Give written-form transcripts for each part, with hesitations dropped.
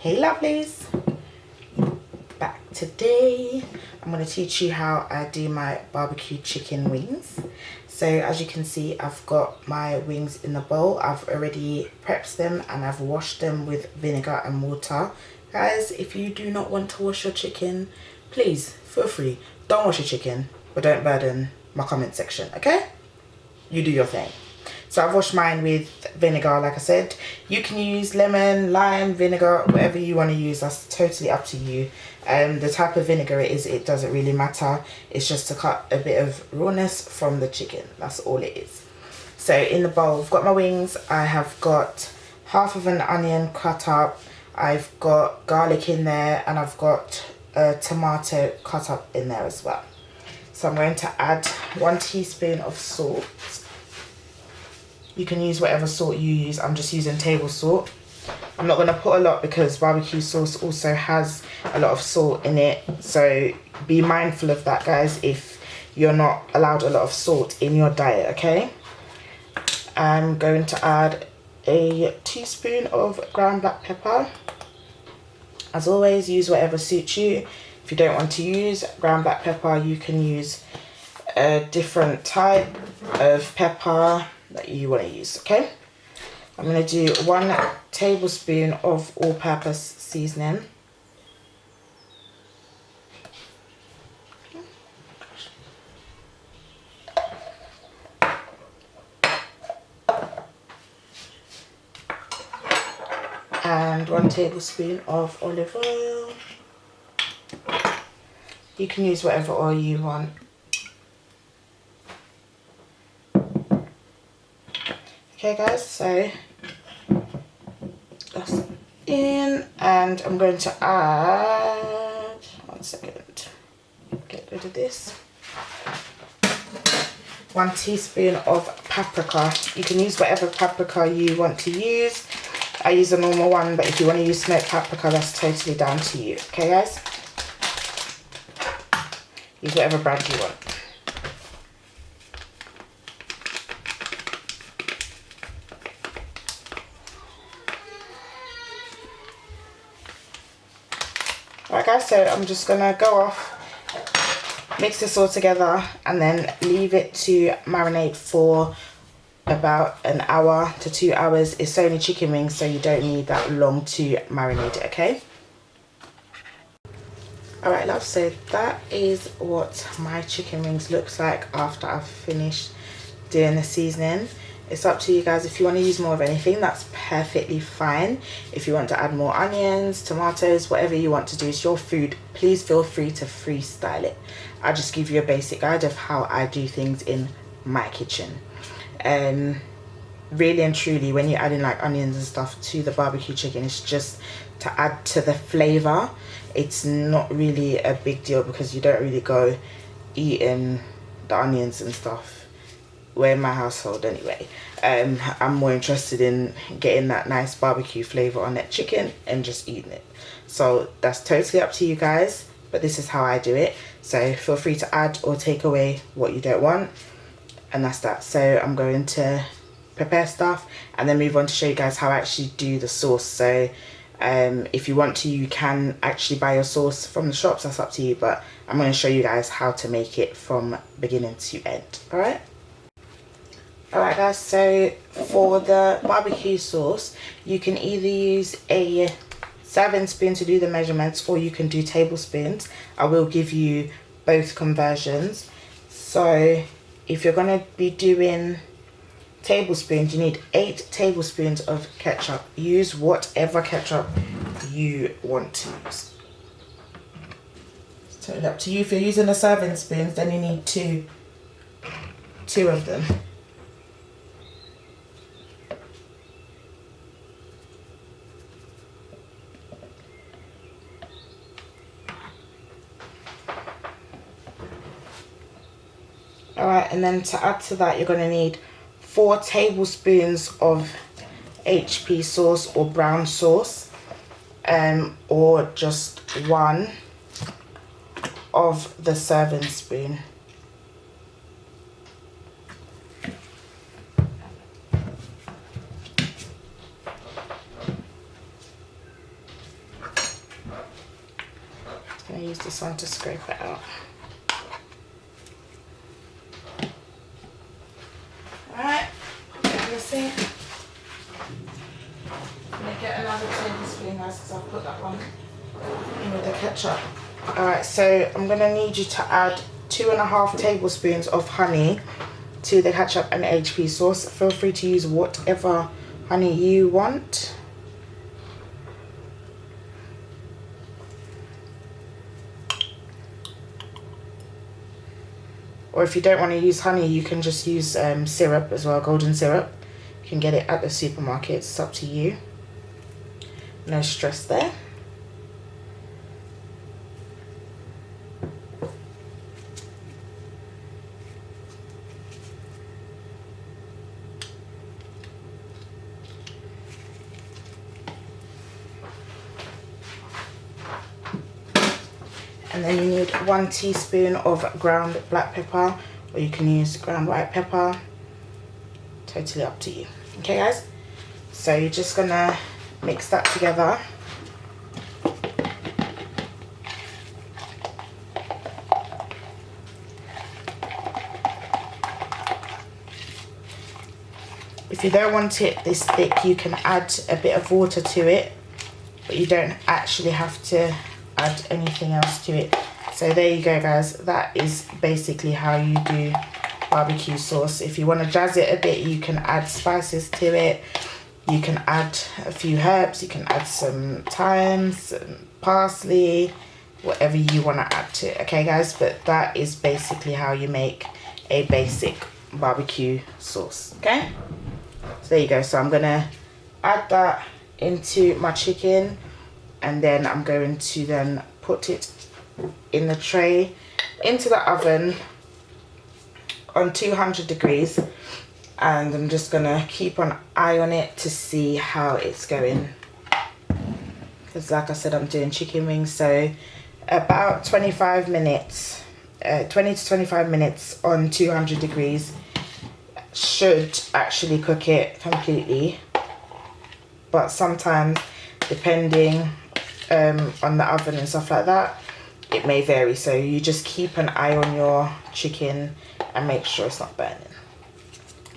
Hey lovelies, back today. I'm going to teach you how I do my barbecue chicken wings. So as you can see, I've got my wings in the bowl. I've already prepped them and I've washed them with vinegar and water. Guys, if you do not want to wash your chicken, please feel free. Don't wash your chicken, but don't burden my comment section, okay? You do your thing. So I've washed mine with vinegar, like I said. You can use lemon, lime, vinegar, whatever you want to use. That's totally up to you. The type of vinegar it is, it doesn't really matter. It's just to cut a bit of rawness from the chicken. That's all it is. So in the bowl, I've got my wings. I have got half of an onion cut up. I've got garlic in there, and I've got a tomato cut up in there as well. So I'm going to add 1 teaspoon of salt. You can use whatever salt you use. I'm just using table salt. I'm not going to put a lot because barbecue sauce also has a lot of salt in it. So be mindful of that, guys, if you're not allowed a lot of salt in your diet, okay? I'm going to add a teaspoon of ground black pepper. As always, use whatever suits you. If you don't want to use ground black pepper, you can use a different type of pepper that you want to use, okay? I'm going to do 1 tablespoon of all-purpose seasoning. And 1 tablespoon of olive oil. You can use whatever oil you want. Okay guys, so that's in, and I'm going to add, 1 second, get rid of this, 1 teaspoon of paprika. You can use whatever paprika you want to use. I use a normal one, but if you want to use smoked paprika, that's totally down to you. Okay guys, use whatever brand you want. Alright guys, so I'm just gonna go off, mix this all together, and then leave it to marinate for about 1 hour to 2 hours. It's only chicken wings, so you don't need that long to marinate it, okay? Alright love, so that is what my chicken wings looks like after I've finished doing the seasoning. It's up to you guys. If you want to use more of anything, that's perfectly fine. If you want to add more onions, tomatoes, whatever you want to do, it's your food. Please feel free to freestyle it. I'll just give you a basic guide of how I do things in my kitchen. Really and truly, when you're adding like onions and stuff to the barbecue chicken, it's just to add to the flavor. It's not really a big deal because you don't really go eating the onions and stuff. We're in my household anyway. I'm more interested in getting that nice barbecue flavor on that chicken and just eating it. So that's totally up to you guys, but this is how I do it. So feel free to add or take away what you don't want, and that's that. So I'm going to prepare stuff and then move on to show you guys how I actually do the sauce. So if you want to, you can actually buy your sauce from the shops, that's up to you, but I'm going to show you guys how to make it from beginning to end. Alright guys, so for the barbecue sauce, you can either use a serving spoon to do the measurements, or you can do tablespoons. I will give you both conversions. So if you're going to be doing tablespoons, you need 8 tablespoons of ketchup. Use whatever ketchup you want to use. It's totally up to you. If you're using the serving spoons, then you need two of them. Alright, and then to add to that, you're going to need 4 tablespoons of HP sauce or brown sauce, or just 1 of the serving spoon. I'm gonna use this one to scrape it out. Alright, put it in the sink. I'm gonna get another tablespoon, guys, because I'll put that one in with the ketchup. Alright, so I'm gonna need you to add 2.5 tablespoons of honey to the ketchup and HP sauce. Feel free to use whatever honey you want. Or if you don't want to use honey, you can just use syrup as well, golden syrup. You can get it at the supermarket, it's up to you. No stress there. And then you need 1 teaspoon of ground black pepper, or you can use ground white pepper. Totally up to you. Okay, guys? So you're just gonna mix that together. If you don't want it this thick, you can add a bit of water to it, but you don't actually have to add anything else to it. So there you go, guys. That is basically how you do barbecue sauce. If you want to jazz it a bit, you can add spices to it. You can add a few herbs. You can add some thyme, some parsley, whatever you want to add to it. Okay, guys? But that is basically how you make a basic barbecue sauce. Okay? So there you go. So I'm going to add that into my chicken, and then I'm going to then put it in the tray into the oven on 200 degrees, and I'm just gonna keep an eye on it to see how it's going, because like I said, I'm doing chicken wings. So about 25 minutes, 20 to 25 minutes on 200 degrees should actually cook it completely, but sometimes depending on the oven and stuff like that, it may vary. So you just keep an eye on your chicken and make sure it's not burning.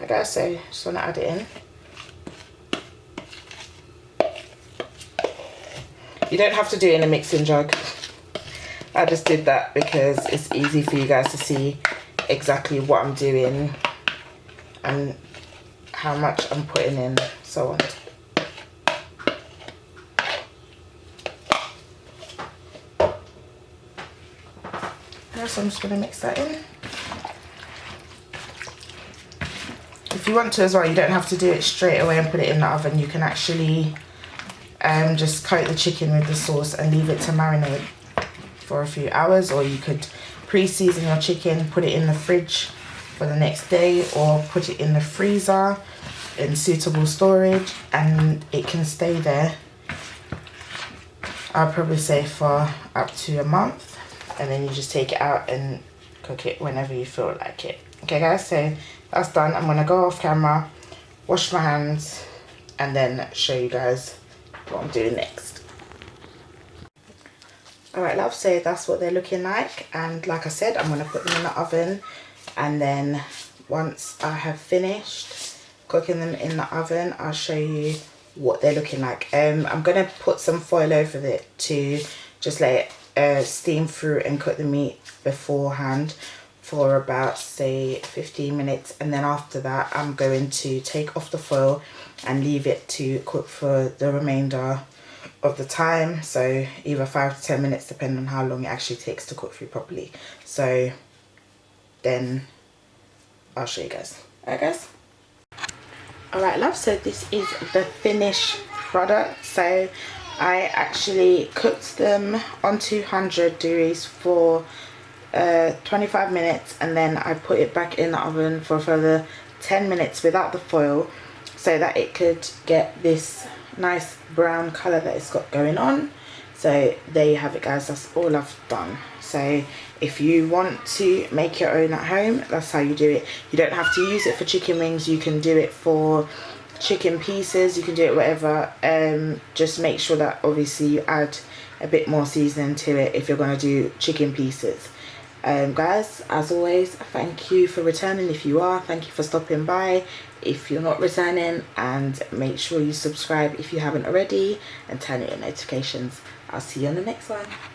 Okay, so just want to add it in. You don't have to do it in a mixing jug. I just did that because it's easy for you guys to see exactly what I'm doing and how much I'm putting in, so on. So I'm just going to mix that in. If you want to as well, you don't have to do it straight away and put it in the oven. You can actually just coat the chicken with the sauce and leave it to marinate for a few hours, or you could pre-season your chicken, put it in the fridge for the next day, or put it in the freezer in suitable storage, and it can stay there, I'll probably say, for up to a month. And then you just take it out and cook it whenever you feel like it. Okay, guys, so that's done. I'm going to go off camera, wash my hands, and then show you guys what I'm doing next. Alright, love, so that's what they're looking like. And like I said, I'm going to put them in the oven. And then once I have finished cooking them in the oven, I'll show you what they're looking like. I'm going to put some foil over it to just let it steam through and cook the meat beforehand for about, say, 15 minutes, and then after that I'm going to take off the foil and leave it to cook for the remainder of the time, so either 5 to 10 minutes depending on how long it actually takes to cook through properly. So then I'll show you guys. Alright, guys. Alright, love, so this is the finished product. So I actually cooked them on 200 degrees for 25 minutes, and then I put it back in the oven for a further 10 minutes without the foil, so that it could get this nice brown colour that it's got going on. So there you have it, guys. That's all I've done. So if you want to make your own at home, that's how you do it. You don't have to use it for chicken wings. You can do it for chicken pieces, you can do it whatever. Just make sure that obviously you add a bit more seasoning to it if you're going to do chicken pieces. Guys, as always, thank you for returning. If you are, thank you for stopping by. If you're not returning, and make sure you subscribe if you haven't already, and turn on your notifications. I'll see you on the next one. Bye.